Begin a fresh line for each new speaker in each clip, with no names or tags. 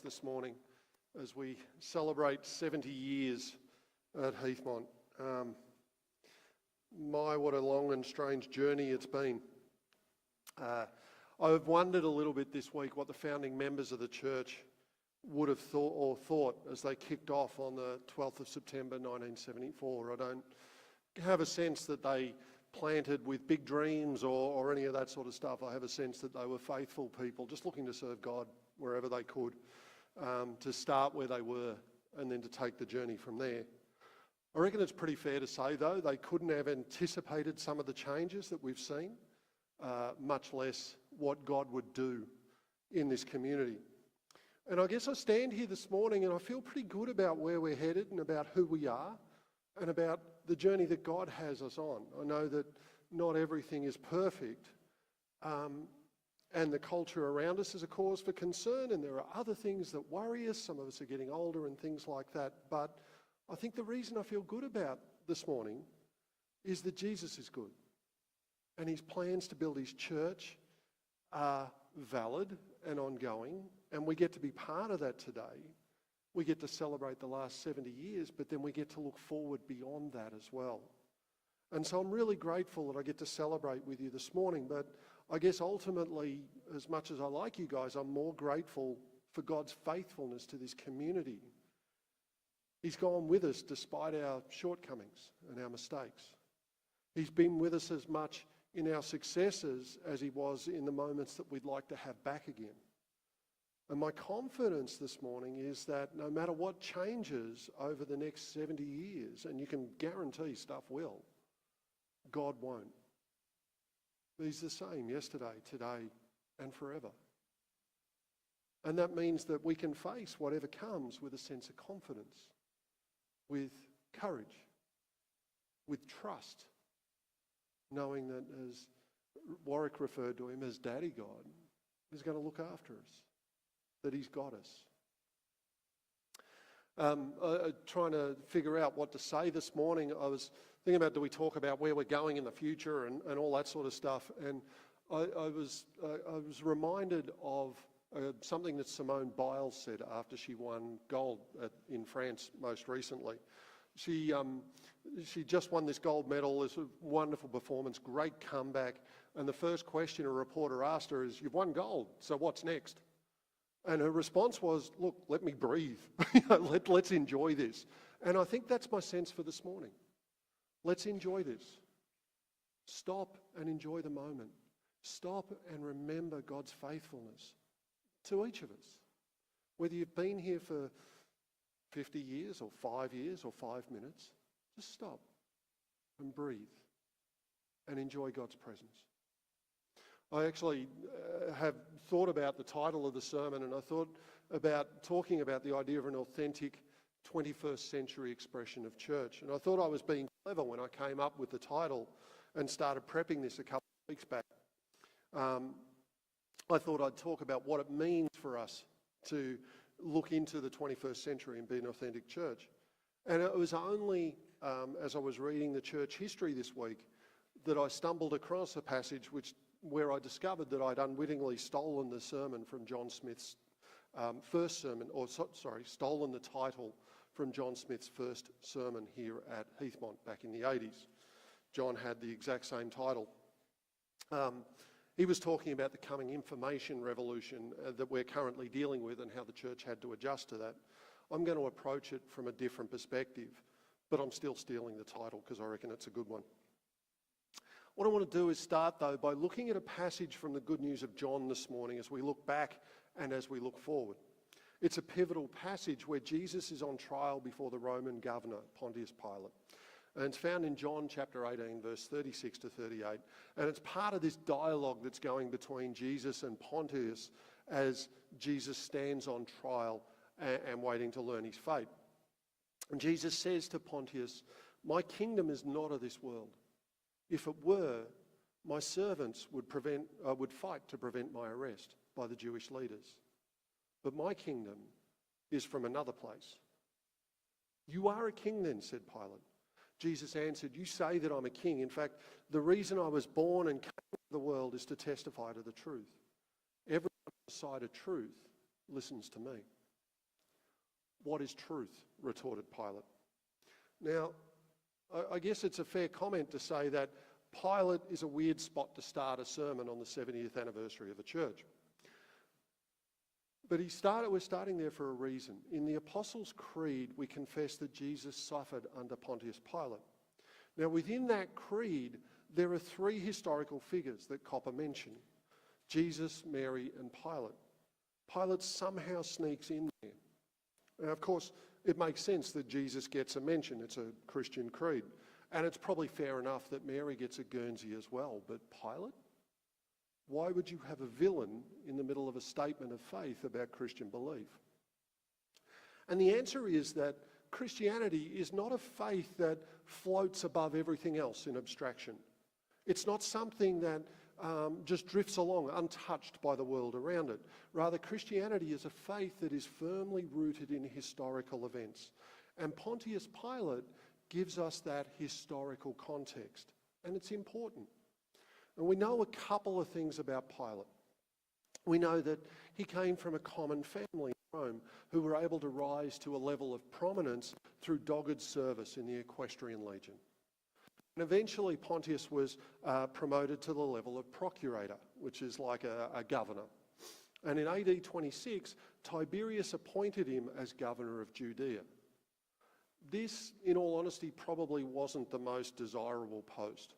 us this morning as we celebrate 70 years at Heathmont. What a long and strange journey it's been. I've wondered a little bit this week what the founding members of the church would have thought as they kicked off on the 12th of September 1974. I don't have a sense that they planted with big dreams or any of that sort of stuff. I have a sense that they were faithful people just looking to serve God wherever they could, to start where they were and then to take the journey from there. I reckon it's pretty fair to say, though, they couldn't have anticipated some of the changes that we've seen, much less what God would do in this community. And I guess I stand here this morning and I feel pretty good about where we're headed and about who we are and about the journey that God has us on. I know that not everything is perfect, and the culture around us is a cause for concern, and there are other things that worry us. Some of us are getting older and things like that. But I think the reason I feel good about this morning is that Jesus is good, and his plans to build his church are valid and ongoing, and we get to be part of that today. We get to celebrate the last 70 years, but then we get to look forward beyond that as well. And so I'm really grateful that I get to celebrate with you this morning, but I guess ultimately, as much as I like you guys, I'm more grateful for God's faithfulness to this community. He's gone with us despite our shortcomings and our mistakes. He's been with us as much in our successes as he was in the moments that we'd like to have back again. And my confidence this morning is that no matter what changes over the next 70 years, and you can guarantee stuff will, God won't. He's the same yesterday, today, and forever. And that means that we can face whatever comes with a sense of confidence, with courage, with trust, knowing that, as Warwick referred to him as Daddy God, is going to look after us, that he's got us. Trying to figure out what to say this morning, I was thinking about, do we talk about where we're going in the future and all that sort of stuff, and I was reminded of something that Simone Biles said after she won gold in France most recently. She just won this gold medal. It's a wonderful performance, great comeback, and the first question a reporter asked her is, "You've won gold, so what's next?" And her response was, "Look, let me breathe. Let's enjoy this." And I think that's my sense for this morning. Let's enjoy this. Stop and enjoy the moment. Stop and remember God's faithfulness to each of us. Whether you've been here for 50 years or 5 years or 5 minutes, just stop and breathe and enjoy God's presence. I actually have thought about the title of the sermon, and I thought about talking about the idea of an authentic 21st century expression of church. And I thought I was being clever when I came up with the title and started prepping this a couple of weeks back. I thought I'd talk about what it means for us to look into the 21st century and be an authentic church. And it was only as I was reading the church history this week that I stumbled across a passage where I discovered that I'd unwittingly stolen the sermon from John Smith's first sermon, stolen the title from John Smith's first sermon here at Heathmont back in the 80s. John had the exact same title. He was talking about the coming information revolution that we're currently dealing with and how the church had to adjust to that. I'm going to approach it from a different perspective, but I'm still stealing the title because I reckon it's a good one. What I want to do is start, though, by looking at a passage from the Good News of John this morning as we look back and as we look forward. It's a pivotal passage where Jesus is on trial before the Roman governor, Pontius Pilate. And it's found in John chapter 18, verse 36 to 38. And it's part of this dialogue that's going between Jesus and Pontius as Jesus stands on trial and waiting to learn his fate. And Jesus says to Pontius, "My kingdom is not of this world. If it were, my servants would fight to prevent my arrest by the Jewish leaders. But my kingdom is from another place." "You are a king then," said Pilate. Jesus answered, "You say that I'm a king. In fact, the reason I was born and came into the world is to testify to the truth. Everyone on the side of truth listens to me." "What is truth?" retorted Pilate. Now, I guess it's a fair comment to say that Pilate is a weird spot to start a sermon on the 70th anniversary of a church. But we're starting there for a reason. In the Apostles' Creed, we confess that Jesus suffered under Pontius Pilate. Now, within that creed, there are three historical figures that Copper mentioned: Jesus, Mary, and Pilate. Pilate somehow sneaks in there. Now, of course, it makes sense that Jesus gets a mention. It's a Christian creed. And it's probably fair enough that Mary gets a Guernsey as well. But Pilate? Why would you have a villain in the middle of a statement of faith about Christian belief? And the answer is that Christianity is not a faith that floats above everything else in abstraction. It's not something that just drifts along untouched by the world around it. Rather, Christianity is a faith that is firmly rooted in historical events. And Pontius Pilate gives us that historical context. And it's important. And we know a couple of things about Pilate. We know that he came from a common family in Rome who were able to rise to a level of prominence through dogged service in the Equestrian Legion. And eventually Pontius was promoted to the level of procurator, which is like a governor. And in AD 26, Tiberius appointed him as governor of Judea. This, in all honesty, probably wasn't the most desirable post.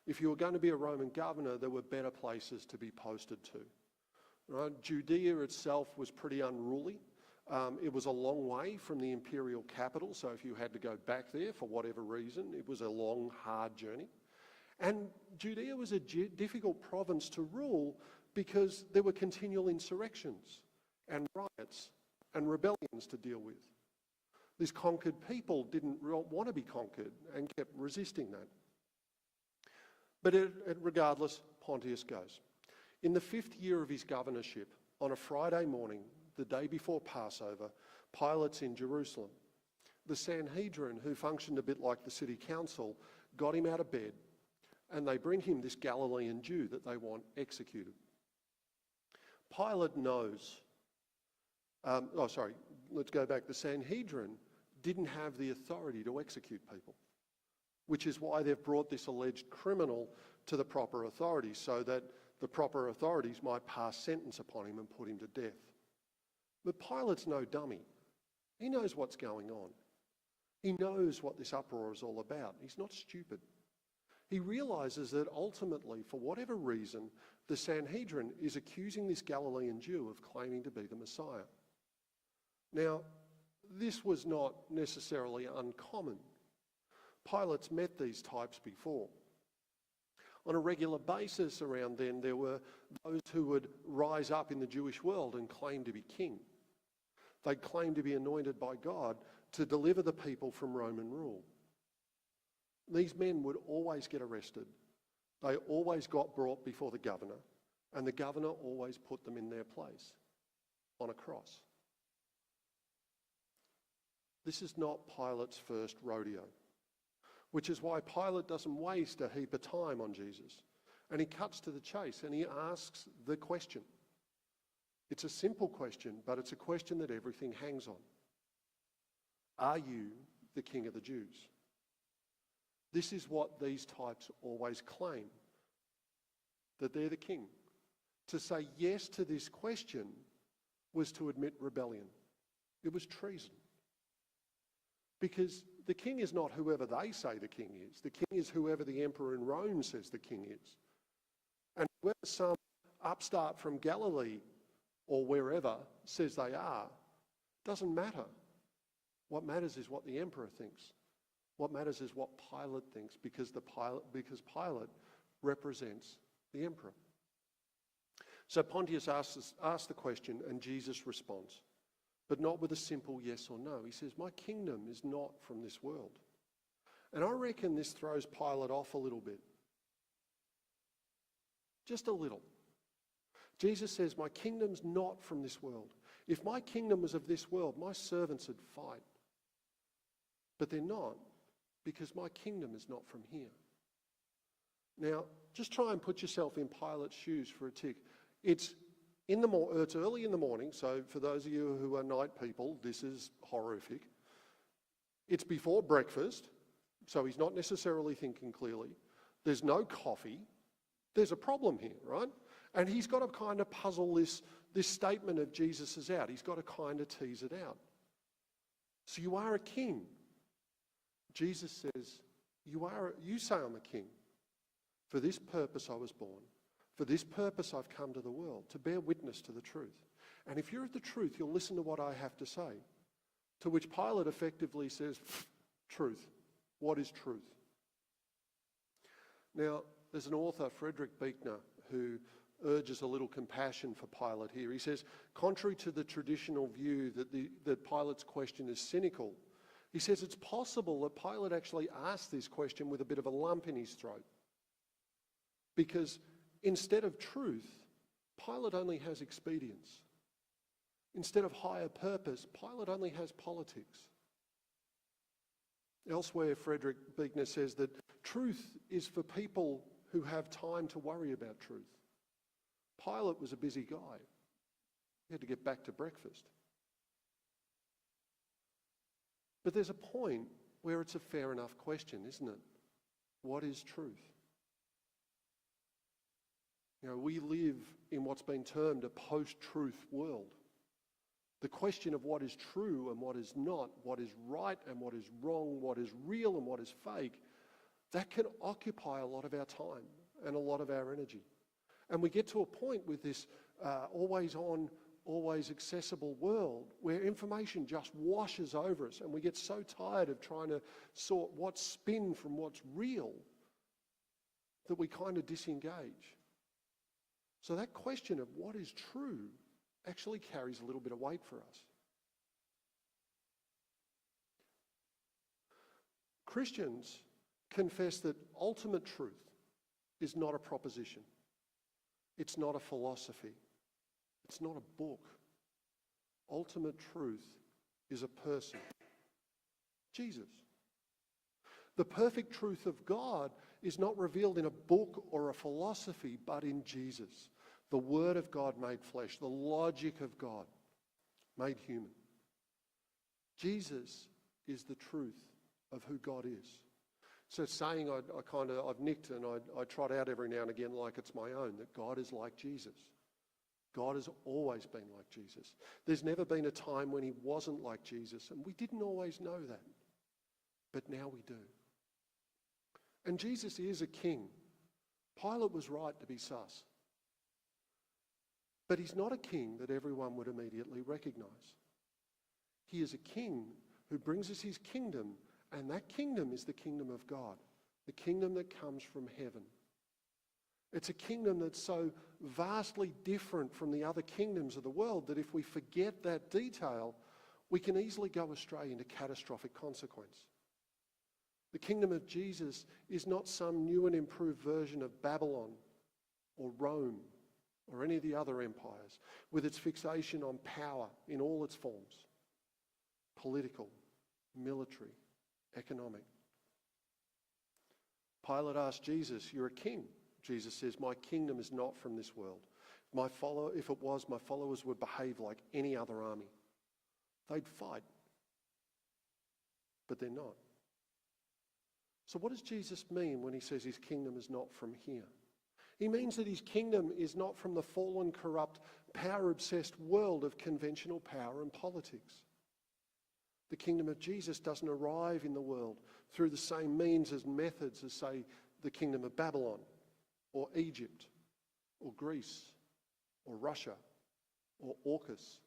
If you were going to be a Roman governor, there were better places to be posted to. Right? Judea itself was pretty unruly. It was a long way from the imperial capital, so if you had to go back there for whatever reason, it was a long, hard journey. And Judea was a difficult province to rule because there were continual insurrections and riots and rebellions to deal with. These conquered people didn't want to be conquered and kept resisting that. But regardless, Pontius goes. In the 5th year of his governorship, on a Friday morning, the day before Passover, Pilate's in Jerusalem. The Sanhedrin, who functioned a bit like the city council, got him out of bed, and they bring him this Galilean Jew that they want executed. Pilate knows, let's go back. The Sanhedrin didn't have the authority to execute people, which is why they've brought this alleged criminal to the proper authorities so that the proper authorities might pass sentence upon him and put him to death. But Pilate's no dummy. He knows what's going on. He knows what this uproar is all about. He's not stupid. He realises that ultimately, for whatever reason, the Sanhedrin is accusing this Galilean Jew of claiming to be the Messiah. Now, this was not necessarily uncommon. Pilate's met these types before. On a regular basis around then, there were those who would rise up in the Jewish world and claim to be king. They'd claim to be anointed by God to deliver the people from Roman rule. These men would always get arrested. They always got brought before the governor, and the governor always put them in their place on a cross. This is not Pilate's first rodeo, which is why Pilate doesn't waste a heap of time on Jesus. And he cuts to the chase and he asks the question. It's a simple question, but it's a question that everything hangs on. Are you the King of the Jews? This is what these types always claim, that they're the king. To say yes to this question was to admit rebellion. It was treason. Because the king is not whoever they say the king is. The king is whoever the emperor in Rome says the king is. And whoever some upstart from Galilee or wherever says they are, doesn't matter. What matters is what the emperor thinks. What matters is what Pilate thinks, because Pilate represents the emperor. So Pontius asks the question, and Jesus responds, but not with a simple yes or no. He says, my kingdom is not from this world. And I reckon this throws Pilate off a little bit. Just a little. Jesus says, my kingdom's not from this world. If my kingdom was of this world, my servants would fight. But they're not, because my kingdom is not from here. Now, just try and put yourself in Pilate's shoes for a tick. It's It's early in the morning, so for those of you who are night people, this is horrific. It's before breakfast, so he's not necessarily thinking clearly. There's no coffee. There's a problem here, right? And he's got to kind of puzzle this statement of Jesus out. He's got to kind of tease it out. So you are a king. Jesus says, you say I'm a king. For this purpose I was born. For this purpose I've come to the world, to bear witness to the truth. And if you're at the truth, you'll listen to what I have to say. To which Pilate effectively says, truth. What is truth? Now, there's an author, Frederick Buechner, who urges a little compassion for Pilate here. He says, contrary to the traditional view that Pilate's question is cynical, he says it's possible that Pilate actually asked this question with a bit of a lump in his throat. Because instead of truth, Pilate only has expedience. Instead of higher purpose, Pilate only has politics. Elsewhere, Frederick Buechner says that truth is for people who have time to worry about truth. Pilate was a busy guy. He had to get back to breakfast. But there's a point where it's a fair enough question, isn't it? What is truth? We live in what's been termed a post-truth world. The question of what is true and what is not, what is right and what is wrong, what is real and what is fake, that can occupy a lot of our time and a lot of our energy. And we get to a point with this always on, always accessible world where information just washes over us, and we get so tired of trying to sort what's spin from what's real that we kind of disengage. So that question of what is true actually carries a little bit of weight for us. Christians confess that ultimate truth is not a proposition. It's not a philosophy. It's not a book. Ultimate truth is a person, Jesus. The perfect truth of God is not revealed in a book or a philosophy, but in Jesus, the Word of God made flesh, the logic of God made human. Jesus is the truth of who God is. So saying I've nicked and I trot out every now and again like it's my own, that God is like Jesus. God has always been like Jesus. There's never been a time when he wasn't like Jesus, and we didn't always know that. But now we do. And Jesus is a king. Pilate was right to be sus. But he's not a king that everyone would immediately recognise. He is a king who brings us his kingdom, and that kingdom is the kingdom of God, the kingdom that comes from heaven. It's a kingdom that's so vastly different from the other kingdoms of the world that if we forget that detail, we can easily go astray into catastrophic consequence. The kingdom of Jesus is not some new and improved version of Babylon or Rome or any of the other empires with its fixation on power in all its forms: political, military, economic. Pilate asked Jesus, "You're a king." Jesus says, "My kingdom is not from this world. If it was, my followers would behave like any other army. They'd fight, but they're not." So what does Jesus mean when he says his kingdom is not from here? He means that his kingdom is not from the fallen, corrupt, power-obsessed world of conventional power and politics. The kingdom of Jesus doesn't arrive in the world through the same means and methods as, say, the kingdom of Babylon or Egypt or Greece or Russia or Orcus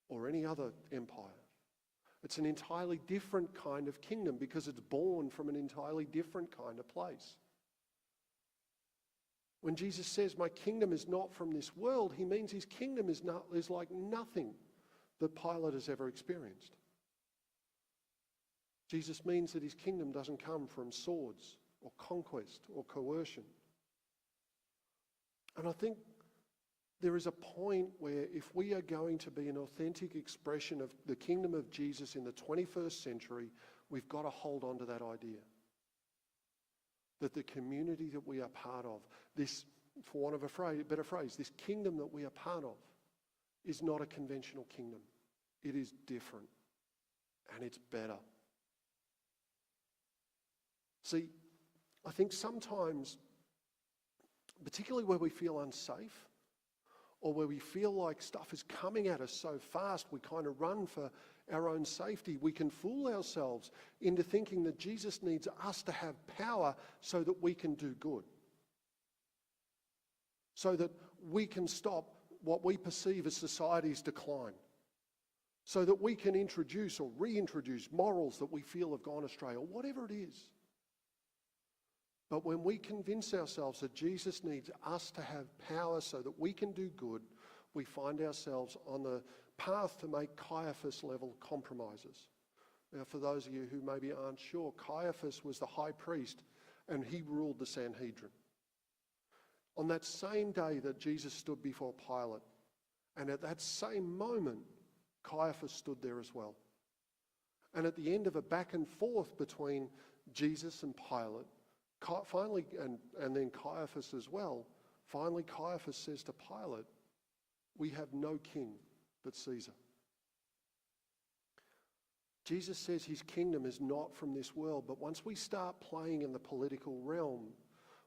or any other empire. It's an entirely different kind of kingdom because it's born from an entirely different kind of place. When Jesus says, "My kingdom is not from this world," he means his kingdom is like nothing that Pilate has ever experienced. Jesus means that his kingdom doesn't come from swords or conquest or coercion. And I think there is a point where if we are going to be an authentic expression of the kingdom of Jesus in the 21st century, we've got to hold on to that idea. That the community that we are part of, this, for want of a better phrase, this kingdom that we are part of, is not a conventional kingdom. It is different, and it's better. See, I think sometimes, particularly where we feel unsafe, or where we feel like stuff is coming at us so fast, we kind of run for our own safety. We can fool ourselves into thinking that Jesus needs us to have power so that we can do good, so that we can stop what we perceive as society's decline, so that we can introduce or reintroduce morals that we feel have gone astray, or whatever it is. But when we convince ourselves that Jesus needs us to have power so that we can do good, we find ourselves on the path to make Caiaphas-level compromises. Now, for those of you who maybe aren't sure, Caiaphas was the high priest and he ruled the Sanhedrin. On that same day that Jesus stood before Pilate, and at that same moment, Caiaphas stood there as well. And at the end of a back and forth between Jesus and Pilate, finally, and then Caiaphas as well, finally Caiaphas says to Pilate, "We have no king but Caesar." Jesus says his kingdom is not from this world, but once we start playing in the political realm,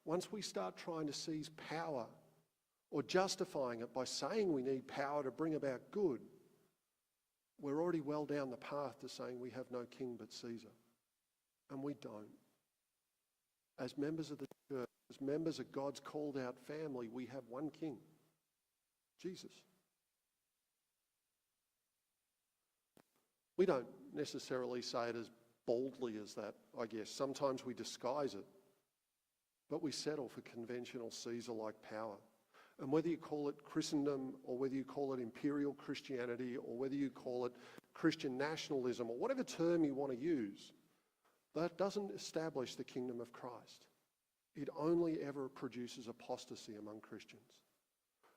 once we start trying to seize power or justifying it by saying we need power to bring about good, we're already well down the path to saying we have no king but Caesar. And we don't. As members of the church, as members of God's called out family, we have one king, Jesus. We don't necessarily say it as boldly as that, I guess. Sometimes we disguise it, but we settle for conventional Caesar-like power. And whether you call it Christendom, or whether you call it imperial Christianity, or whether you call it Christian nationalism, or whatever term you want to use, that doesn't establish the kingdom of Christ. It only ever produces apostasy among Christians.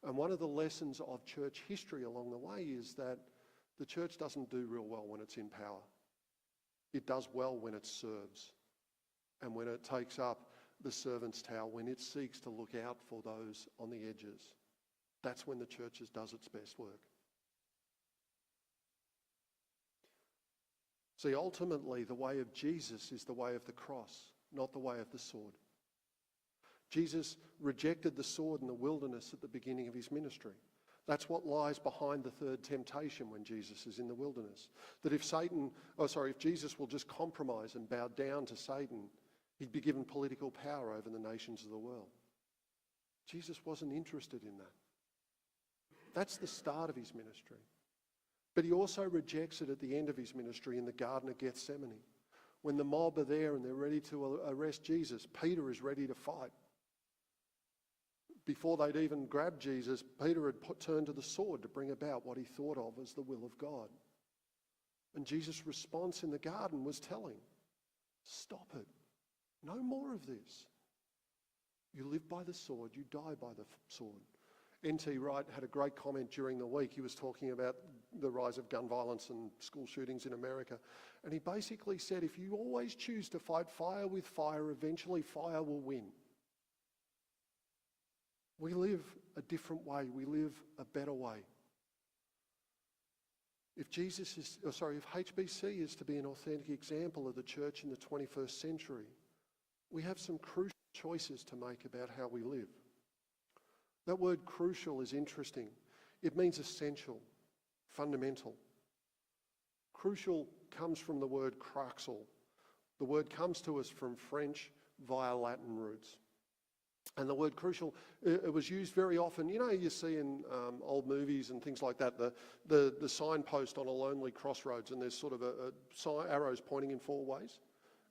And one of the lessons of church history along the way is that the church doesn't do real well when it's in power. It does well when it serves, and when it takes up the servant's towel, when it seeks to look out for those on the edges. That's when the church does its best work. See, ultimately, the way of Jesus is the way of the cross, not the way of the sword. Jesus rejected the sword in the wilderness at the beginning of his ministry. That's what lies behind the third temptation when Jesus is in the wilderness. That if Jesus will just compromise and bow down to Satan, he'd be given political power over the nations of the world. Jesus wasn't interested in that. That's the start of his ministry. But he also rejects it at the end of his ministry in the Garden of Gethsemane. When the mob are there and they're ready to arrest Jesus, Peter is ready to fight. Before they'd even grabbed Jesus, Peter had turned to the sword to bring about what he thought of as the will of God. And Jesus' response in the garden was telling, "Stop it. No more of this. You live by the sword, you die by the sword." N.T. Wright had a great comment during the week. He was talking about the rise of gun violence and school shootings in America. And he basically said, if you always choose to fight fire with fire, eventually fire will win. We live a different way. We live a better way. If HBC is to be an authentic example of the church in the 21st century, we have some crucial choices to make about how we live. That word crucial is interesting. It means essential, fundamental. Crucial comes from the word cruxal. The word comes to us from French via Latin roots. And the word crucial, it was used very often. You know, you see in old movies and things like that, the signpost on a lonely crossroads, and there's sort of arrows pointing in four ways,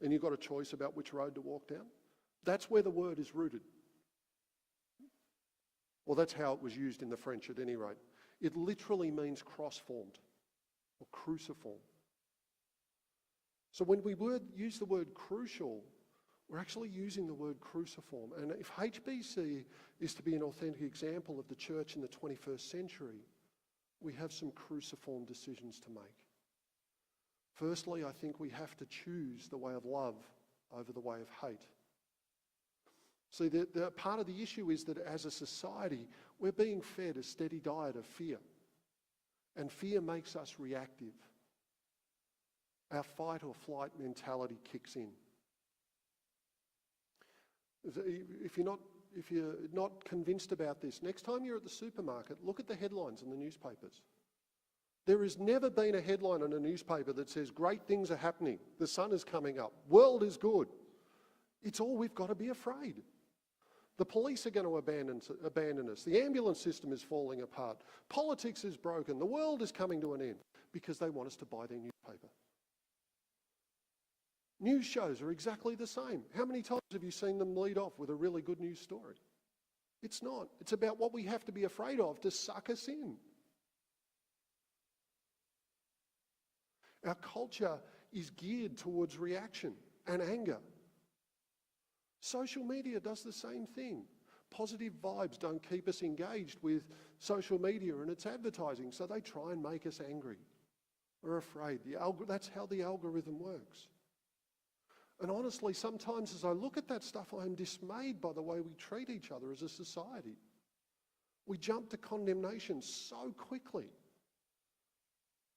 and you've got a choice about which road to walk down. That's where the word is rooted. Well, that's how it was used in the French at any rate. It literally means cross-formed or cruciform. So when we use the word crucial, we're actually using the word cruciform. And if HBC is to be an authentic example of the church in the 21st century, we have some cruciform decisions to make. Firstly, I think we have to choose the way of love over the way of hate. See, the part of the issue is that as a society, we're being fed a steady diet of fear. And fear makes us reactive. Our fight or flight mentality kicks in. If you're not convinced about this, next time you're at the supermarket, look at the headlines in the newspapers. There has never been a headline in a newspaper that says great things are happening, the sun is coming up, world is good. It's all we've got to be afraid. The police are going to abandon us. The ambulance system is falling apart. Politics is broken. The world is coming to an end because they want us to buy their newspaper. News shows are exactly the same. How many times have you seen them lead off with a really good news story? It's not. It's about what we have to be afraid of to suck us in. Our culture is geared towards reaction and anger. Social media does the same thing. Positive vibes don't keep us engaged with social media and its advertising, so they try and make us angry or afraid. That's how the algorithm works. And honestly, sometimes as I look at that stuff, I am dismayed by the way we treat each other as a society. We jump to condemnation so quickly.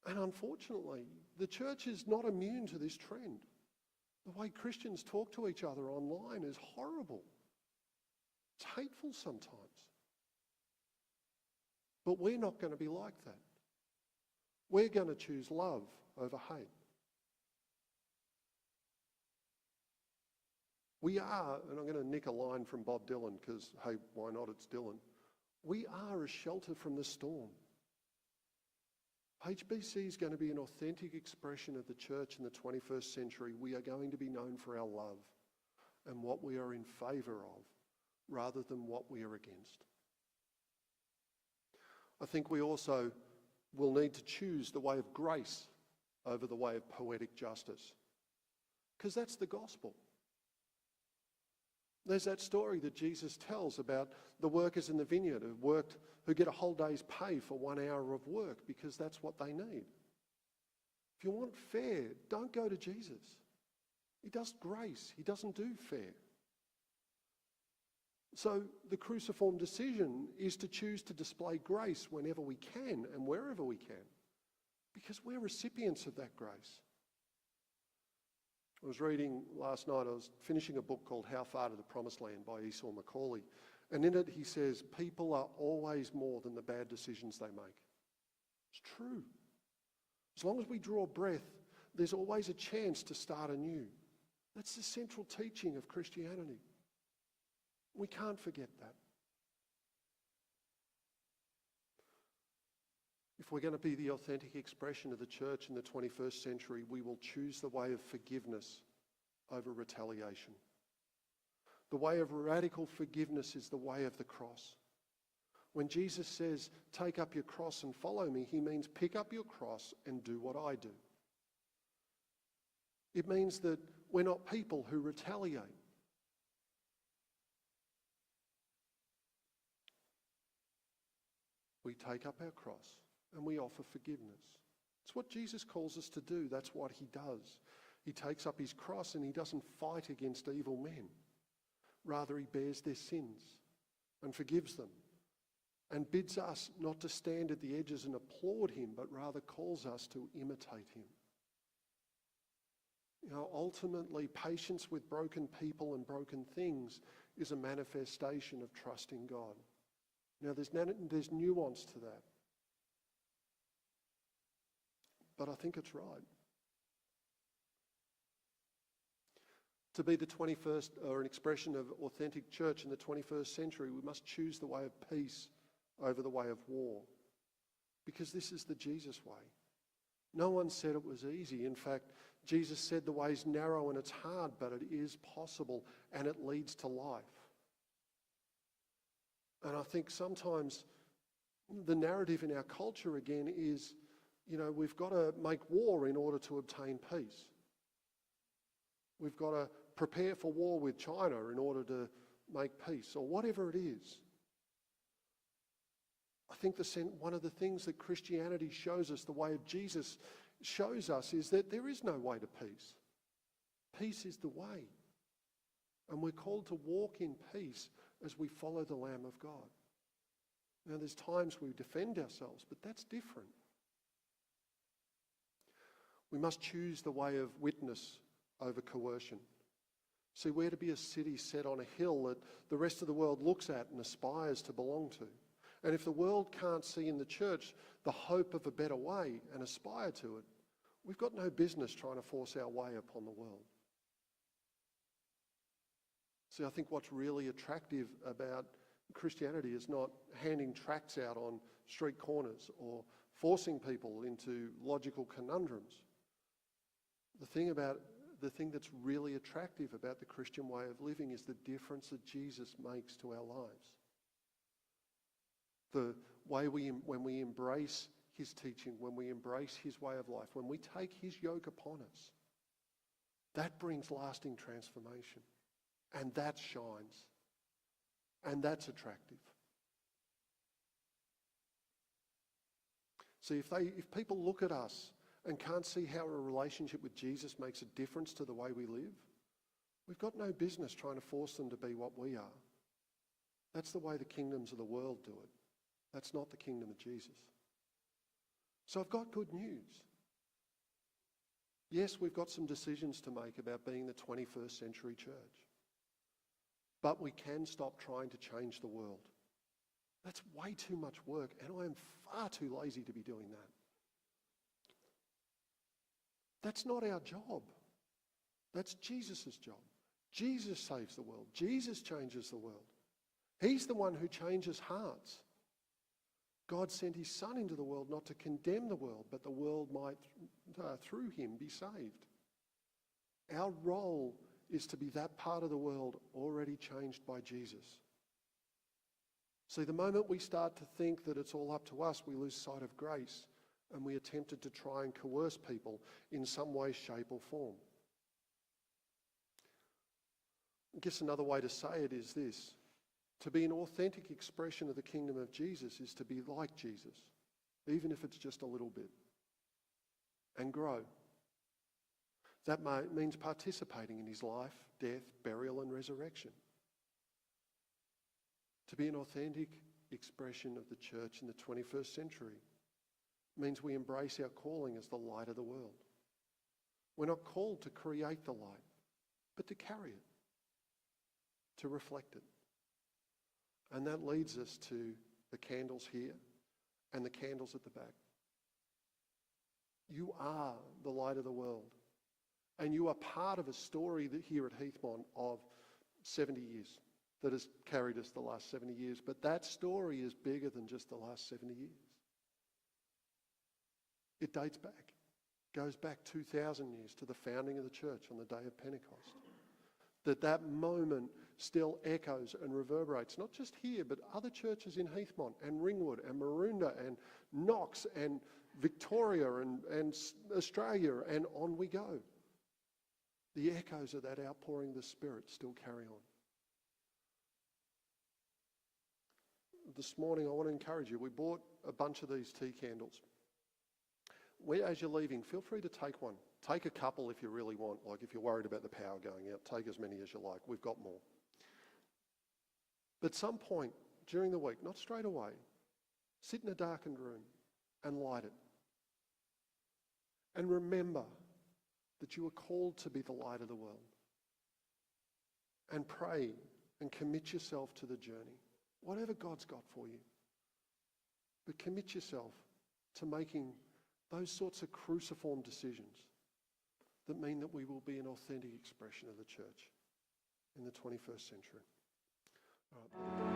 And unfortunately, the church is not immune to this trend. The way Christians talk to each other online is horrible. It's hateful sometimes. But we're not going to be like that. We're going to choose love over hate. We are, and I'm going to nick a line from Bob Dylan because, hey, why not? It's Dylan. We are a shelter from the storm. HBC is going to be an authentic expression of the church in the 21st century. We are going to be known for our love and what we are in favour of rather than what we are against. I think we also will need to choose the way of grace over the way of poetic justice, because that's the gospel. There's that story that Jesus tells about the workers in the vineyard who get a whole day's pay for 1 hour of work because that's what they need. If you want fair, don't go to Jesus. He does grace. He doesn't do fair. So the cruciform decision is to choose to display grace whenever we can and wherever we can, because we're recipients of that grace. I was reading last night, I was finishing a book called How Far to the Promised Land by Esau McCaulley. And in it he says, people are always more than the bad decisions they make. It's true. As long as we draw breath, there's always a chance to start anew. That's the central teaching of Christianity. We can't forget that. If we're going to be the authentic expression of the church in the 21st century, we will choose the way of forgiveness over retaliation. The way of radical forgiveness is the way of the cross. When Jesus says, take up your cross and follow me, he means pick up your cross and do what I do. It means that we're not people who retaliate. We take up our cross and we offer forgiveness. It's what Jesus calls us to do. That's what he does. He takes up his cross and he doesn't fight against evil men. Rather, he bears their sins and forgives them and bids us not to stand at the edges and applaud him, but rather calls us to imitate him. You know, ultimately, patience with broken people and broken things is a manifestation of trusting God. Now, there's nuance to that. But I think it's right. To be the 21st, or an expression of authentic church in the 21st century, we must choose the way of peace over the way of war. Because this is the Jesus way. No one said it was easy. In fact, Jesus said the way's narrow and it's hard, but it is possible and it leads to life. And I think sometimes the narrative in our culture again is, you know, we've got to make war in order to obtain peace. We've got to prepare for war with China in order to make peace, or whatever it is. I think one of the things that Christianity shows us, the way of Jesus shows us, is that there is no way to peace. Peace is the way. And we're called to walk in peace as we follow the Lamb of God. Now, there's times we defend ourselves, but that's different. We must choose the way of witness over coercion. See, we're to be a city set on a hill that the rest of the world looks at and aspires to belong to. And if the world can't see in the church the hope of a better way and aspire to it, we've got no business trying to force our way upon the world. See, I think what's really attractive about Christianity is not handing tracts out on street corners or forcing people into logical conundrums. The thing that's really attractive about the Christian way of living is the difference that Jesus makes to our lives. The way when we embrace his teaching, when we embrace his way of life, when we take his yoke upon us, that brings lasting transformation. And that shines. And that's attractive. See, if people look at us and can't see how a relationship with Jesus makes a difference to the way we live, we've got no business trying to force them to be what we are. That's the way the kingdoms of the world do it. That's not the kingdom of Jesus. So I've got good news. Yes, we've got some decisions to make about being the 21st century church. But we can stop trying to change the world. That's way too much work, and I am far too lazy to be doing that. That's not our job. That's Jesus' job. Jesus saves the world. Jesus changes the world. He's the one who changes hearts. God sent his Son into the world not to condemn the world, but the world might, through him, be saved. Our role is to be that part of the world already changed by Jesus. See, the moment we start to think that it's all up to us, we lose sight of grace and we are tempted to try and coerce people in some way, shape or form. I guess another way to say it is this: to be an authentic expression of the kingdom of Jesus is to be like Jesus, even if it's just a little bit, and grow. That means participating in his life, death, burial and resurrection. To be an authentic expression of the church in the 21st century means we embrace our calling as the light of the world. We're not called to create the light, but to carry it, to reflect it. And that leads us to the candles here and the candles at the back. You are the light of the world. And you are part of a story here at Heathmont of 70 years that has carried us the last 70 years. But that story is bigger than just the last 70 years. It dates back, goes back 2,000 years to the founding of the church on the day of Pentecost. That moment still echoes and reverberates, not just here, but other churches in Heathmont and Ringwood and Maroondah and Knox and Victoria and Australia, and on we go. The echoes of that outpouring of the Spirit still carry on. This morning I want to encourage you, we bought a bunch of these tea candles. As you're leaving, feel free to take one. Take a couple if you really want, like if you're worried about the power going out, take as many as you like. We've got more. But some point during the week, not straight away, sit in a darkened room and light it. And remember that you are called to be the light of the world. And pray and commit yourself to the journey, whatever God's got for you. But commit yourself to making those sorts of cruciform decisions that mean that we will be an authentic expression of the church in the 21st century. All right.